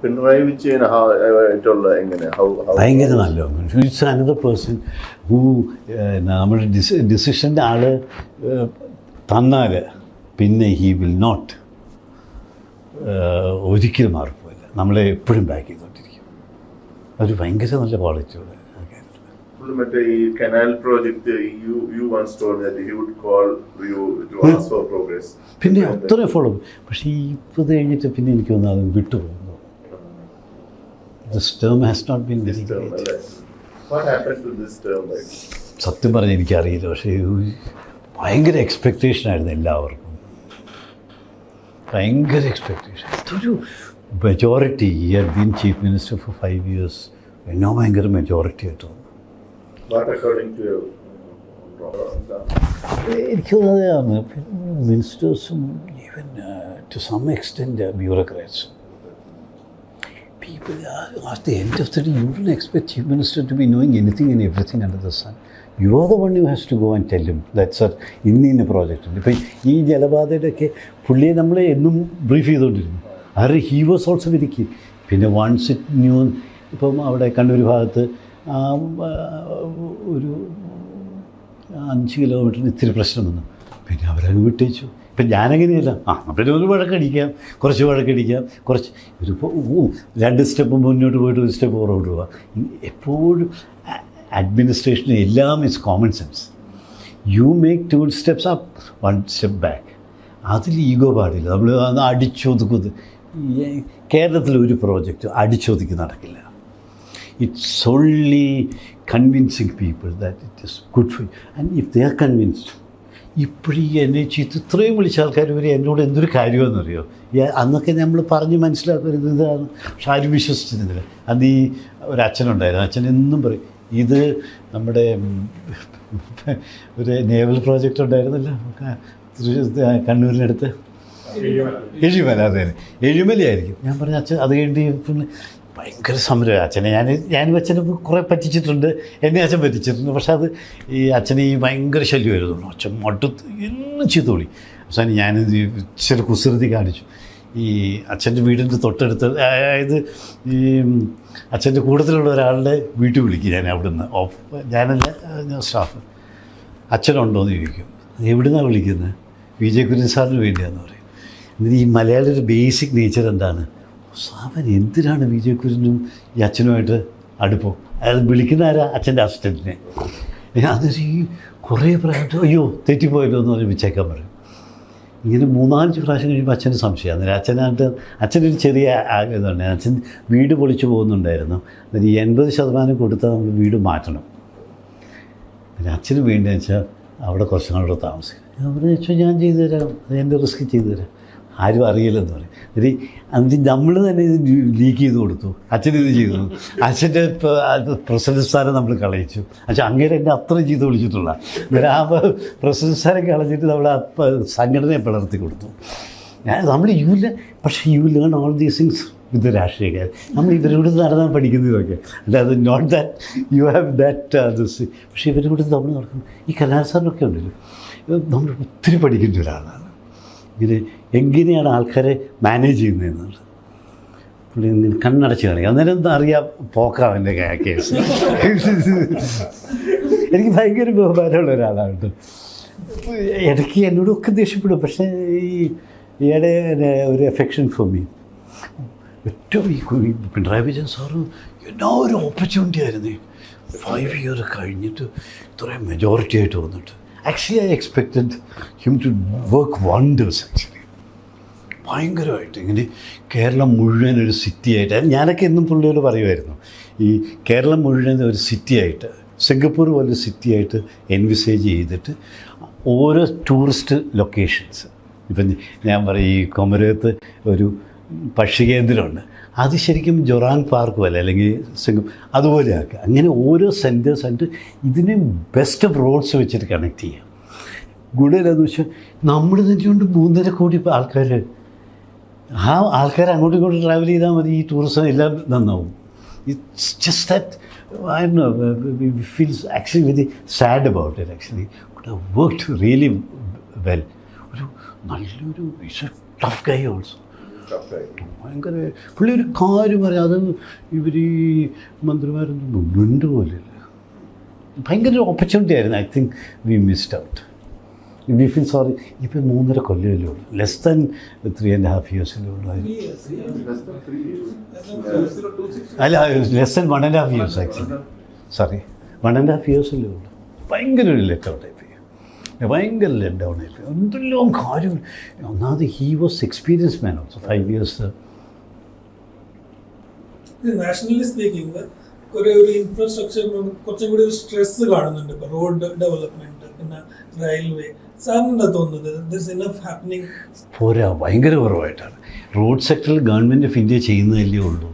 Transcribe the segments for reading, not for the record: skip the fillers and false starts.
പിണറായി വിജയൻ ആയിട്ടുള്ള എങ്ങനെ ഭയങ്കര നല്ലതാണ്. ഇറ്റ്സ് അനദർ പേഴ്സൺ ഹൂ നമ്മുടെ ഡിസിഷൻ്റെ ആൾ തന്നാൽ പിന്നെ ഹി വിൽ നോട്ട് ഒരിക്കലും മാറിപ്പോയില്ല, നമ്മളെ എപ്പോഴും ബാക്ക് ചെയ്തുകൊണ്ടിരിക്കും. അതൊരു ഭയങ്കര നല്ല ക്വാളിറ്റിയുള്ള മറ്റേ ഈ canal project you once told that he would call you to ask for progress. പിന്നെ അത്രയും ഫോളോ. പക്ഷേ ഇപ്പോൾ കഴിഞ്ഞിട്ട് പിന്നെ എനിക്ക് തോന്നുന്നു അത് വിട്ടുപോകുന്നു. This term has not been very great. What happened to this term? സത്യം പറഞ്ഞാൽ എനിക്കറിയില്ല. പക്ഷേ ഭയങ്കര എക്സ്പെക്റ്റേഷൻ ആയിരുന്നു എല്ലാവർക്കും, ഭയങ്കര എക്സ്പെക്റ്റേഷൻ. അതൊരു majority, he had been chief minister for 5 years, എന്നോ ഭയങ്കര മെജോറിറ്റി ആയിട്ട് തോന്നുന്നു. എനിക്ക് തോന്നുന്നതാണ് മിനിസ്റ്റേഴ്സും ഈവൻ ടു സം എക്സ്റ്റെൻറ്റ് ബ്യൂറോക്രാറ്റ്സും people at the end of the day, you don't expect chief minister to be knowing anything and everything under the sun. You are the one who has to go and tell him that sir ഇന്ന project ഉണ്ട്. ഇപ്പം ഈ ജലപാതയുടെയൊക്കെ പുള്ളിയെ നമ്മളെ എന്നും brief ചെയ്തുകൊണ്ടിരുന്നു. അത് he was also very key. പിന്നെ വൺസ് ഇറ്റ് ന്യൂ, ഇപ്പം അവിടെ കണ്ണൂർ ഭാഗത്ത് ഒരു 5 കിലോമീറ്ററിന് ഇത്തിരി പ്രശ്നം വന്നു, പിന്നെ അവരങ്ങ് വിട്ടേച്ചു. ഇപ്പം ഞാനങ്ങനെയല്ല, പിന്നെ ഒരു വഴക്കടിക്കാം, കുറച്ച് വഴക്കടിക്കാം, കുറച്ച് ഒരു 2 സ്റ്റെപ്പ് മുന്നോട്ട് പോയിട്ട് 1 സ്റ്റെപ്പ് പുറകോട്ട് പോവാം. എപ്പോഴും അഡ്മിനിസ്ട്രേഷന് എല്ലാം is common sense. You make 2 steps up, 1 step back. അതിൽ ഈഗോ പാടില്ല. നമ്മൾ അടിച്ചൊതുക്കുന്നത് കേരളത്തിൽ ഒരു പ്രോജക്റ്റ് അടിച്ചൊതുക്കി നടക്കില്ല. It's only convincing people that it is good for you. And if they are convinced, ഇപ്പോഴീ എന്നെ ചീത്ത ഇത്രയും വിളിച്ച ആൾക്കാർ വരെ എന്നോട് എന്തൊരു കാര്യമെന്നറിയോ. അന്നൊക്കെ നമ്മൾ പറഞ്ഞ് മനസ്സിലാക്കരുത് ഇതാണ്, പക്ഷെ ആരും വിശ്വസിച്ചിരുന്നില്ല. അത് ഈ ഒരച്ഛനുണ്ടായിരുന്നു, അച്ഛൻ എന്നും പറയും, ഇത് നമ്മുടെ ഒരു നേവൽ പ്രോജക്റ്റ് ഉണ്ടായിരുന്നല്ലോ കണ്ണൂരിനടുത്ത്, എഴുമല. അതെ, എഴുമലയായിരിക്കും. ഞാൻ പറഞ്ഞ അച്ഛൻ അത് കഴിഞ്ഞ് പിന്നെ ഭയങ്കര സമരം. അച്ഛനെ ഞാനും അച്ഛനെ കുറേ പറ്റിച്ചിട്ടുണ്ട്, എന്നെ അച്ഛൻ പറ്റിച്ചിട്ടുണ്ട്. പക്ഷെ അത് ഈ അച്ഛനെ ഈ ഭയങ്കര ശല്യമായിരുന്നു. അച്ഛൻ മടുത്ത് എന്നും ചീത്തോളി. അവസാനം ഞാനിത് ഇച്ചിരി കുസൃതി കാണിച്ചു. ഈ അച്ഛൻ്റെ വീടിൻ്റെ തൊട്ടടുത്ത്, അതായത് ഈ അച്ഛൻ്റെ കൂട്ടത്തിലുള്ള ഒരാളുടെ വീട്ടിൽ വിളിക്കും ഞാൻ അവിടുന്ന്. ഞാനല്ല, സ്റ്റാഫ്. അച്ഛനുണ്ടോ എന്ന് ചോദിക്കും. എവിടുന്നാണ് വിളിക്കുന്നത്? വിജയ് കുര്യൻ സാറിന് വേണ്ടിയാന്ന് പറയും. എന്നിട്ട് ഈ മലയാളിയുടെ ബേസിക് നേച്ചർ എന്താണ്? സാവൻ എന്തിനാണ് വിജയ് കുര്യനും ഈ അച്ഛനുമായിട്ട് അടുപ്പം? അയാൾ വിളിക്കുന്ന ആരാ? അച്ഛൻ്റെ അസിസ്റ്റൻറ്റിനെ. അതൊരു ഈ കുറേ പ്രാവശ്യം അയ്യോ തെറ്റിപ്പോയല്ലോ എന്ന് പറഞ്ഞ് വെച്ചേക്കാൻ പറയും. ഇങ്ങനെ 3-4 പ്രാവശ്യം കഴിയുമ്പോൾ അച്ഛന് സംശയമാണ്. അച്ഛനൊരു ചെറിയ ഇതുണ്ട്. അച്ഛൻ വീട് പൊളിച്ചു പോകുന്നുണ്ടായിരുന്നു. എന്നിട്ട് 80% കൊടുത്താൽ നമ്മൾ വീട് മാറ്റണം. പിന്നെ അച്ഛന് വേണ്ടതെന്ന് വെച്ചാൽ അവിടെ കുറച്ചും കൂടെ താമസിക്കും. അവിടെ വെച്ചാൽ ഞാൻ ചെയ്തു തരാം, എൻ്റെ റിസ്ക് ചെയ്തു തരാം, ആരും അറിയില്ലെന്ന് പറയും. എന്നിട്ട് നമ്മൾ തന്നെ ഇത് ലീക്ക് ചെയ്ത് കൊടുത്തു. അച്ഛനിത് ചെയ്തു. അച്ഛൻ്റെ പ്രസിഡന്റ് സ്ഥാനം നമ്മൾ കളയിച്ചു. അച്ഛൻ അങ്ങനെ എന്നെ അത്രയും ചെയ്ത് വിളിച്ചിട്ടുള്ള. അന്നേരം ആ പ്രസിഡന്റ് സ്ഥാനം കളഞ്ഞിട്ട് നമ്മൾ ആ സംഘടനയെ പിളർത്തി കൊടുത്തു. നമ്മൾ പക്ഷേ you learn all these things with രാഷ്ട്രീയക്കാർ. നമ്മൾ ഇവരോട് നടന്നാൻ പഠിക്കുന്നതൊക്കെ അല്ലാതെ not that you have that this. പക്ഷേ ഇവരോട് നമ്മൾ നടക്കുന്നു. ഈ കലാസാറിനൊക്കെ ഉണ്ടല്ലോ, നമ്മൾ ഒത്തിരി പഠിക്കേണ്ട ഒരാളാണ്. ഇത് എങ്ങനെയാണ് ആൾക്കാരെ മാനേജ് ചെയ്യുന്നതെന്നുള്ളത് പുള്ളി കണ്ണടച്ച് കാണിക്കുക. അന്നേരം എന്താ അറിയാം, പോക്കാം എൻ്റെ കേസ്. എനിക്ക് ഭയങ്കര ബഹുമാനമുള്ള ഒരാളാണ് കേട്ടോ. ഇടയ്ക്ക് എന്നോടൊക്കെ ദേഷ്യപ്പെടും, പക്ഷേ ഈയിടെ ഒരു എഫെക്ഷൻ ഫോർ മീ. ഏറ്റവും ഈ പിണറായി വിജയൻ സാറ് എന്നാ ഒരു ഓപ്പർച്യൂണിറ്റി ആയിരുന്നു. 5 years കഴിഞ്ഞിട്ട് ഇത്രയും മെജോറിറ്റി ആയിട്ട് വന്നിട്ട്. Actually, I expected him to work wonders actually. ഭയങ്കരമായിട്ട് ഇങ്ങനെ കേരളം മുഴുവൻ ഒരു സിറ്റിയായിട്ട്, ഞാനൊക്കെ എന്നും പുള്ളിയോട് പറയുമായിരുന്നു, ഈ കേരളം മുഴുവൻ ഒരു സിറ്റിയായിട്ട്, സിംഗപ്പൂർ പോലൊരു സിറ്റിയായിട്ട് എൻവിസേജ് ചെയ്തിട്ട് ഓരോ ടൂറിസ്റ്റ് ലൊക്കേഷൻസ്. ഇപ്പം ഞാൻ പറയും, ഈ കൊമരകത്ത് ഒരു പക്ഷികേന്ദ്രമുണ്ട്, അത് ശരിക്കും ജൊറാങ് പാർക്ക് പോലെ അല്ലെങ്കിൽ അതുപോലെ ആക്കുക. അങ്ങനെ ഓരോ സെൻറ്റേഴ്സ് ആയിട്ട് ഇതിനെ ബെസ്റ്റ് ഓഫ് റോഡ്സ് വെച്ചിട്ട് കണക്ട് ചെയ്യാം. ഗുണം എന്താണെന്ന് വെച്ചാൽ നമ്മൾ തന്നെയുണ്ട് 3.5 കോടി ആൾക്കാർ. ആ ആൾക്കാർ അങ്ങോട്ടും ഇങ്ങോട്ടും ട്രാവൽ ചെയ്താൽ മതി, ഈ ടൂറിസം എല്ലാം നന്നാവും. It's just that I don't know, we feels actually very sad about it. Actually worked really well. ഒരു നല്ലൊരു it's a tough guy also. ഭയങ്കര പുള്ളി ഒരു കാര്യം പറയാം, അത് ഇവർ ഈ മന്ത്രിമാരൊന്നും മിണ്ടു പോലില്ല. ഭയങ്കര ഒരു ഓപ്പർച്യൂണിറ്റി ആയിരുന്നു. I think we missed out. We feel sorry. ഇപ്പം 3.5 കൊല്ലമല്ലേ ഉള്ളൂ, ലെസ് ദാൻ 3.5 ഇയേഴ്സല്ലേ ഉള്ളൂ. അല്ല, less than 1.5 years actually. Sorry, 1.5 ഇയേഴ്സല്ലേ ഉള്ളൂ. ഭയങ്കര ഒരു ലെറ്റ് ഔട്ട് ആയിപ്പോയി, ഭയങ്കര ലെറ്റ് ഡൗൺ ആയിപ്പോയി. എന്തെല്ലാം കാര്യം. ഒന്നാമത് he was experience man also. 5 years. Nationally speaking ഒരു ഇൻഫ്രാസ്ട്രക്ചർ കുറച്ചും കൂടി ഒരു സ്ട്രെസ് കാണുന്നുണ്ട്. ഇപ്പോൾ റോഡ് ഡെവലപ്മെന്റ്, പിന്നെ റെയിൽവേ. സാറിനെന്താ തോന്നുന്നത്? പോരാ, ഭയങ്കര കുറവായിട്ടാണ്. റോഡ് സെക്ടറിൽ ഗവൺമെൻറ് ഓഫ് ഇന്ത്യ ചെയ്യുന്നതല്ലേ ഉള്ളൂ.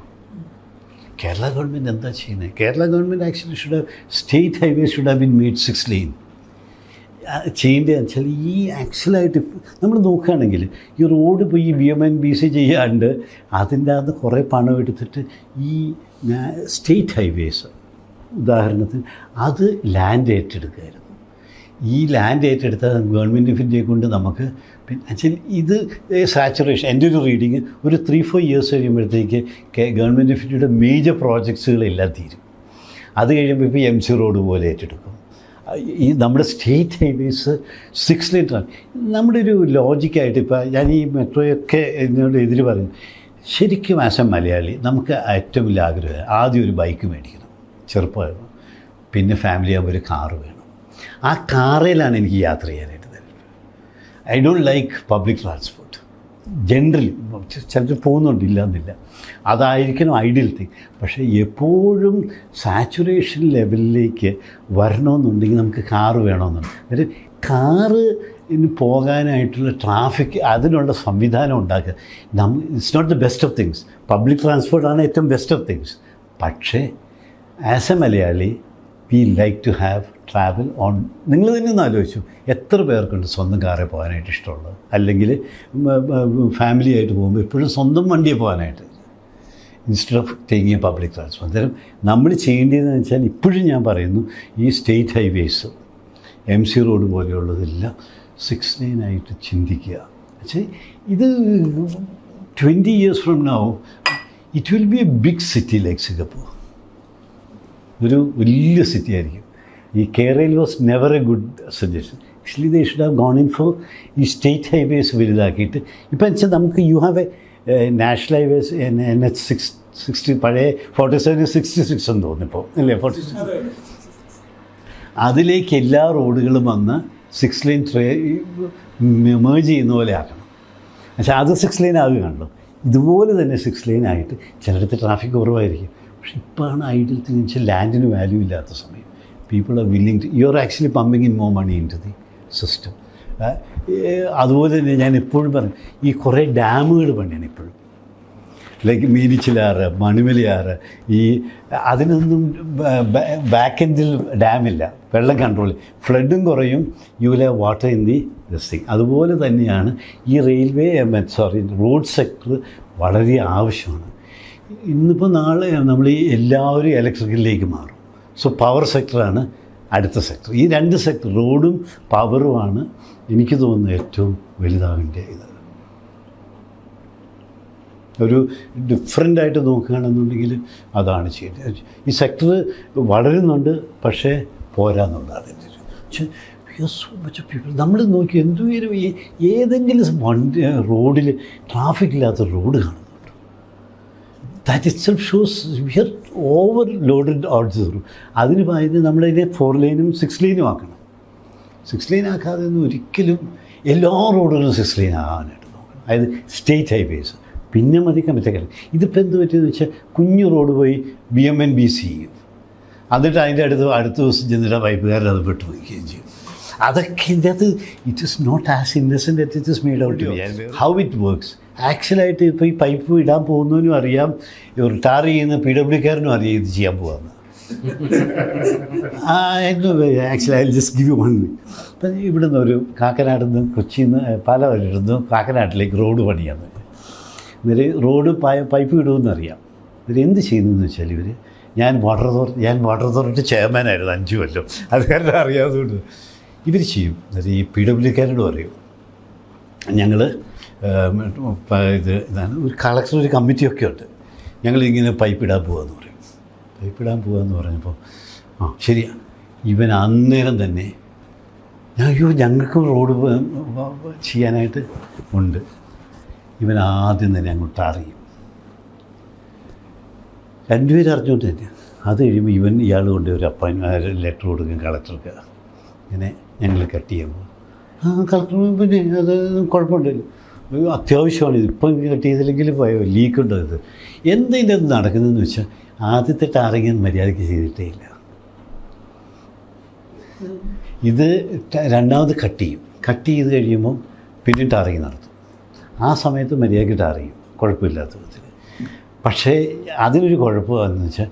കേരള ഗവൺമെൻറ് എന്താ ചെയ്യുന്നത്? Kerala government actually state highway should have been made 6 lane. ചെയ്യേണ്ടതെന്ന് വെച്ചാൽ ഈ ആക്ച്വലായിട്ട് നമ്മൾ നോക്കുകയാണെങ്കിൽ ഈ റോഡ് പോയി BMNBC ചെയ്യാണ്ട് അതിൻ്റെ അകത്ത് കുറേ പണം എടുത്തിട്ട് ഈ സ്റ്റേറ്റ് ഹൈവേസ് ഉദാഹരണത്തിന് അത് ലാൻഡ് ഏറ്റെടുക്കുകയായിരുന്നു. ഈ ലാൻഡ് ഏറ്റെടുത്ത ഗവൺമെൻറ് ഓഫ് ഇന്ത്യയെ കൊണ്ട് നമുക്ക് പിന്നെ ആക്ച്വലി ഇത് സാച്ചുറേഷൻ, എൻ്റെ ഒരു റീഡിങ് ഒരു 3-4 ഇയേഴ്സ് കഴിയുമ്പോഴത്തേക്ക് ഗവൺമെൻറ് ഓഫ് ഇന്ത്യയുടെ മേജർ പ്രോജക്ട്സുകളെല്ലാം തീരും. അത് കഴിയുമ്പോൾ ഇപ്പോൾ MC റോഡ് പോലെ ഏറ്റെടുക്കും. ഈ നമ്മുടെ സ്റ്റേറ്റ് ഹൈവേസ് 6 ലെയിൻ. നമ്മുടെ ഒരു ലോജിക്കായിട്ട് ഇപ്പോൾ ഞാൻ ഈ മെട്രോയൊക്കെ എന്നോട് എതിര് പറയും. ശരിക്കും ആസ് എ മലയാളി നമുക്ക് ഏറ്റവും വലിയ ആഗ്രഹം ആദ്യം ഒരു ബൈക്ക് മേടിക്കണം, ചെറുപ്പമായിരുന്നു. പിന്നെ ഫാമിലി ആകുമ്പോൾ ഒരു കാറ് വേണം. ആ കാറിലാണ് എനിക്ക് യാത്ര ചെയ്യാനായിട്ട് താല്പര്യം. I don't like public transport generally. ചിലർ പോകുന്നുണ്ടില്ല എന്നില്ല, അതായിരിക്കണം ഐഡിയൽ തിങ്. പക്ഷേ എപ്പോഴും സാച്ചുറേഷൻ ലെവലിലേക്ക് വരണമെന്നുണ്ടെങ്കിൽ നമുക്ക് കാറ് വേണമെന്നുണ്ട്. ഒരു കാറ് പോകാനായിട്ടുള്ള ട്രാഫിക് അതിനുള്ള സംവിധാനം ഉണ്ടാക്കുക. It's not the best of things. Public ട്രാൻസ്പോർട്ടാണ് ഏറ്റവും ബെസ്റ്റ് ഓഫ് തിങ്സ്. പക്ഷേ as a Malayali we like to have travel on. നിങ്ങൾ തന്നെ ഒന്ന് ആലോചിച്ചു, എത്ര പേർക്കുണ്ട് സ്വന്തം കാറിൽ പോകാനായിട്ട് ഇഷ്ടമുള്ളത്? അല്ലെങ്കിൽ ഫാമിലി ആയിട്ട് പോകുമ്പോൾ എപ്പോഴും സ്വന്തം വണ്ടിയെ പോകാനായിട്ട് instead of taking a public transport. അന്നേരം നമ്മൾ ചെയ്യേണ്ടതെന്ന് വെച്ചാൽ ഇപ്പോഴും ഞാൻ പറയുന്നു, ഈ സ്റ്റേറ്റ് ഹൈവേസ് MC റോഡ് പോലെയുള്ളതെല്ലാം 6 ലെയിനായിട്ട് ചിന്തിക്കുക. പക്ഷേ ഇത് 20 years from now it will be a big city like Singapore. ഒരു വലിയ സിറ്റി ആയിരിക്കും. ഈ Kerala was never a good suggestion. Actually they should have gone in for ഈ സ്റ്റേറ്റ് ഹൈവേസ് വലുതാക്കിയിട്ട്. ഇപ്പം വെച്ചാൽ നമുക്ക് you have a national highways NH 60, പഴയ 47 66 എന്ന് തോന്നുന്നു ഇപ്പോൾ അല്ലേ, 46. അതിലേക്ക് എല്ലാ റോഡുകളും വന്ന് 6 ലെയിൻ മേജ് ചെയ്യുന്ന പോലെ ആക്കണം. പക്ഷേ അത് 6 ലെയിൻ ആകുകയാണല്ലോ. ഇതുപോലെ തന്നെ 6 ലെയിൻ ആയിട്ട് ചിലയിടത്ത് ട്രാഫിക് കുറവായിരിക്കും. പക്ഷെ ഇപ്പോഴാണ് ഐഡിയൽ തിങ് വെച്ചാൽ ലാൻഡിന് വാല്യൂ ഇല്ലാത്ത സമയം. People are willing to, you are actually pumping in more money into the system. അതുപോലെ തന്നെ ഞാൻ എപ്പോഴും പറയും, ഈ കുറേ ഡാമുകൾ പണിയാണ് ഇപ്പോഴും. ലൈക്ക് മീനിച്ചിലാറ്, മണിമലയാറ്, ഈ അതിനൊന്നും ബാക്ക് എൻഡിൽ ഡാമില്ല, വെള്ളം കൺട്രോൾ. ഫ്ലഡും കുറയും, you will have water in the this thing. അതുപോലെ തന്നെയാണ് ഈ റെയിൽവേ റോഡ് സെക്ടർ വളരെ ആവശ്യമാണ്. ഇന്നിപ്പോൾ നാളെ നമ്മൾ ഈ എല്ലാവരും ഇലക്ട്രിക്കലിലേക്ക് മാറും. സോ പവർ സെക്ടറാണ് അടുത്ത സെക്ടർ. ഈ 2 സെക്ടർ റോഡും പവറുമാണ് എനിക്ക് തോന്നുന്നത് ഏറ്റവും വലുതാവേണ്ട ഇത്. ഒരു ഡിഫറൻ്റായിട്ട് നോക്കുകയാണെന്നുണ്ടെങ്കിൽ അതാണ് ചെയ്യേണ്ടത്. ഈ സെക്ടർ വളരുന്നുണ്ട്, പക്ഷേ പോരാന്നുള്ളതാണ് എൻ്റെ ഒരു. പക്ഷേ സോ മച്ച് പീപ്പിൾ നമ്മൾ നോക്കി എന്തുവരും ഏതെങ്കിലും വണ്ടി റോഡിൽ ട്രാഫിക് ഇല്ലാത്ത റോഡ് കാണുന്നുണ്ട്. That itself shows we are overloaded out the road. അതിന് പറയുന്നത് നമ്മളതിനെ 4 ലെയിനും 6 ലെയിനും ആക്കണം. 6 ലെയിൻ ആക്കാതെ ഒന്നും ഒരിക്കലും എല്ലാ റോഡുകളും 6 ലെയിൻ ആകാനായിട്ട് നോക്കണം. അതായത് സ്റ്റേറ്റ് ഹൈവേസ് പിന്നെ മതിക്കാൻ പറ്റിയ കാര്യം. ഇതിപ്പോൾ എന്ത് പറ്റിയെന്ന് വെച്ചാൽ കുഞ്ഞു റോഡ് പോയി BMNBC ചെയ്യും, എന്നിട്ട് അതിൻ്റെ അടുത്ത ദിവസം ചെന്നിട്ട് പൈപ്പുകാരൻ അത് പെട്ടുപോയിക്കുകയും ചെയ്യും. അതൊക്കെ ഇതിൻ്റെ അകത്ത് it is not as innocent it is made out to how it works. ആക്ച്വലായിട്ട് ഇപ്പോൾ ഈ പൈപ്പ് ഇടാൻ പോകുന്നതിനും അറിയാം, റിട്ടയർ ചെയ്യുന്ന PWക്കാരനും അറിയാം ഇത് ചെയ്യാൻ പോകാമെന്ന്. Actually I just give you one. ഇപ്പം ഇവിടുന്ന് ഒരു കാക്കനാട്ടിൽ നിന്ന് കൊച്ചിയിൽ നിന്ന് പല വഴിയിടുന്നു കാക്കനാട്ടിലേക്ക് റോഡ് പണിയാന്ന്. ഇവർ റോഡ് പൈപ്പ് ഇടുമെന്നറിയാം. ഇവർ എന്ത് ചെയ്യുന്നതെന്ന് വെച്ചാൽ ഞാൻ വാട്ടർ അതോറിറ്റി ചെയർമാനായിരുന്നു 5 കൊല്ലം. അത് കാരണം അറിയാത്തതുകൊണ്ട് ഇവർ ചെയ്യും. ഈ PWക്കാരോട് പറയും, ഞങ്ങൾ ഇതാണ് ഒരു കളക്ടർ ഒരു കമ്മിറ്റിയൊക്കെ ഉണ്ട്. ഞങ്ങളിങ്ങനെ പൈപ്പ് ഇടാൻ പോകാമെന്ന് പറയും. പൈപ്പ് ഇടാൻ പോകാമെന്ന് പറഞ്ഞപ്പോൾ ശരിയാ. ഇവൻ അന്നേരം തന്നെ അയ്യോ ഞങ്ങൾക്കും റോഡ് ചെയ്യാനായിട്ട് ഉണ്ട്. ഇവൻ ആദ്യം തന്നെ അങ്ങോട്ട് അറിയും. രണ്ടുപേരും അറിഞ്ഞുകൊണ്ട് തന്നെ. അത് കഴിയുമ്പോൾ ഇയാൾ കൊണ്ട് ഒരു ലെറ്റർ കൊടുക്കും കളക്ടർക്ക്. ഇങ്ങനെ ഞങ്ങൾ കട്ട് ചെയ്യുമ്പോൾ കളക്ടർ പിന്നെ അത് കുഴപ്പമുണ്ടല്ലോ, അത്യാവശ്യമാണ് ഇത്, ഇപ്പം കട്ട് ചെയ്തില്ലെങ്കിൽ ലീക്ക് ഉണ്ടോ ഇത് എന്തിൻ്റെ അത് നടക്കുന്നതെന്ന് വെച്ചാൽ ആദ്യത്തെ ടാറിങ് മര്യാദയ്ക്ക് ചെയ്തിട്ടേ ഇല്ല. ഇത് രണ്ടാമത് കട്ട് ചെയ്ത് കഴിയുമ്പം പിന്നെ ടാറിങ് നടത്തും. ആ സമയത്ത് മര്യാദയ്ക്ക് ടാറിയും കുഴപ്പമില്ലാത്ത വിധത്തിൽ. പക്ഷേ അതിനൊരു കുഴപ്പമെന്ന് വെച്ചാൽ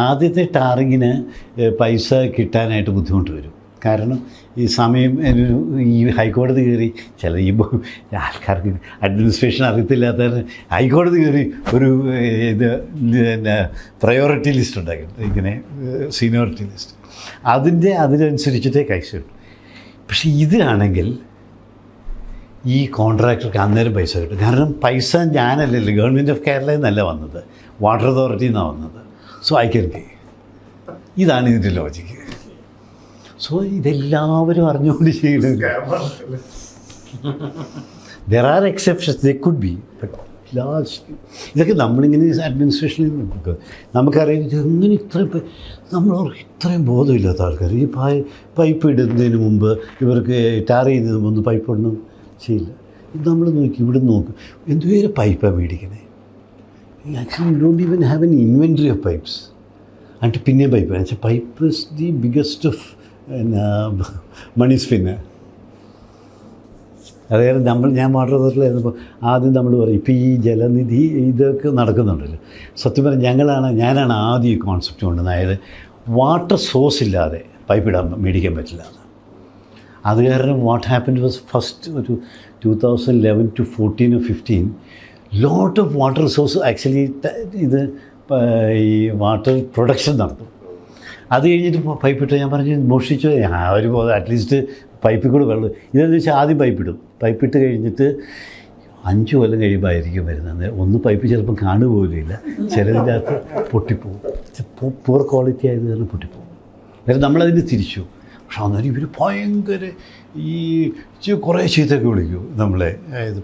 ആദ്യത്തെ ടാറിങ്ങിന് പൈസ കിട്ടാനായിട്ട് ബുദ്ധിമുട്ട് വരും. കാരണം ഈ സമയം ഈ ഹൈക്കോടതി കയറി ചില ഈ ആൾക്കാർക്ക് അഡ്മിനിസ്ട്രേഷൻ അറിയത്തില്ലാത്ത ഹൈക്കോടതി കയറി ഒരു ഇത് പിന്നെ പ്രയോറിറ്റി ലിസ്റ്റ് ഉണ്ടാക്കിയിട്ട് ഇങ്ങനെ സീനിയോറിറ്റി ലിസ്റ്റ് അതിനനുസരിച്ചിട്ടേ കൈസ് കിട്ടും. പക്ഷേ ഇതാണെങ്കിൽ ഈ കോൺട്രാക്ടർക്ക് അന്നേരം പൈസ കിട്ടും. കാരണം പൈസ ഞാനല്ലല്ലോ, ഗവൺമെൻറ് ഓഫ് കേരളയിൽ നിന്നല്ല വന്നത്, വാട്ടർ അതോറിറ്റിയിൽ നിന്നാണ് വന്നത്. സോ ഐ ക്യാൻ പേ. ഇതാണ് ഇതിൻ്റെ ലോജിക്ക്. സോ ഇതെല്ലാവരും അറിഞ്ഞുകൊണ്ട് ചെയ്യുന്നത്. There are exceptions, they could be, but last ഇതൊക്കെ നമ്മളിങ്ങനെ അഡ്മിനിസ്ട്രേഷനിൽ നിന്ന് നമുക്കറിയാം എങ്ങനെ ഇത്രയും ബോധമില്ലാത്ത ആൾക്കാർ ഈ പൈപ്പ് ഇടുന്നതിന് മുമ്പ് ഇവർക്ക് ടാർ ചെയ്യുന്നതിന് മുമ്പ് പൈപ്പ് ഒന്നും ചെയ്യില്ല. ഇത് നമ്മൾ നോക്കി ഇവിടെ നോക്കും എന്തുവരെ പൈപ്പാണ് മേടിക്കണേ. Actually don't even have an inventory of pipes. എന്നിട്ട് പിന്നെയും പൈപ്പ് വെച്ചാൽ pipe is the biggest of money spin. അതായത് ഞാൻ വാട്ടർ അതോറിറ്റിയിലായിരുന്നപ്പോൾ ആദ്യം നമ്മൾ പറയും ഇപ്പോൾ ഈ ജലനിധി ഇതൊക്കെ നടക്കുന്നുണ്ടല്ലോ. സത്യം പറഞ്ഞാൽ ഞാനാണ് ആദ്യം ഈ കോൺസെപ്റ്റ് കൊണ്ടുവന്നത്. അതായത് വാട്ടർ സോഴ്സ് ഇല്ലാതെ പൈപ്പ് മേടിക്കാൻ പറ്റില്ല. അത് കാരണം വാട്ട് ഹാപ്പൻഡ് വാസ് ഫസ്റ്റ് ഒരു 2011 to 14 or 15 lot of water resource actually ഇത് ഈ വാട്ടർ പ്രൊഡക്ഷൻ നടത്തും. അത് കഴിഞ്ഞിട്ട് പൈപ്പ് ഇട്ട് ഞാൻ പറഞ്ഞു മോഷ്ടിച്ചു അവർ അറ്റ്ലീസ്റ്റ് പൈപ്പിൽ കൂടെ വെള്ളം ഇതെന്ന് വെച്ചാൽ ആദ്യം പൈപ്പിടും. പൈപ്പിട്ട് കഴിഞ്ഞിട്ട് 5 കൊല്ലം കഴിയുമ്പോൾ ആയിരിക്കും വരുന്നത്. ഒന്ന് പൈപ്പ് ചിലപ്പം കാണുപോലുമില്ല, ചിലതിൻ്റെ അകത്ത് പൊട്ടിപ്പോവും. പൂർ ക്വാളിറ്റി ആയത് കാരണം പൊട്ടിപ്പോവും. അതായത് നമ്മളതിന് തിരിച്ചു. പക്ഷെ അന്നേരം ഇവർ ഭയങ്കര ഈ കുറേ ചീത്തൊക്കെ വിളിക്കും നമ്മളെ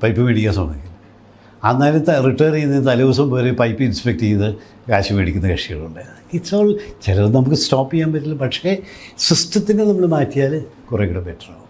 പൈപ്പ് മേടിക്കാൻ സമയത്ത്. അന്നേരം റിട്ടയർ ചെയ്യുന്ന തലേദിവസം വരെ പൈപ്പ് ഇൻസ്പെക്ട് ചെയ്ത് കാശ് മേടിക്കുന്ന കക്ഷികളുണ്ട്. It's all. ചിലത് നമുക്ക് സ്റ്റോപ്പ് ചെയ്യാൻ പറ്റില്ല, പക്ഷേ സിസ്റ്റത്തിനെ നമ്മൾ മാറ്റിയാൽ കുറേ കൂടെ ബെറ്റർ ആവും.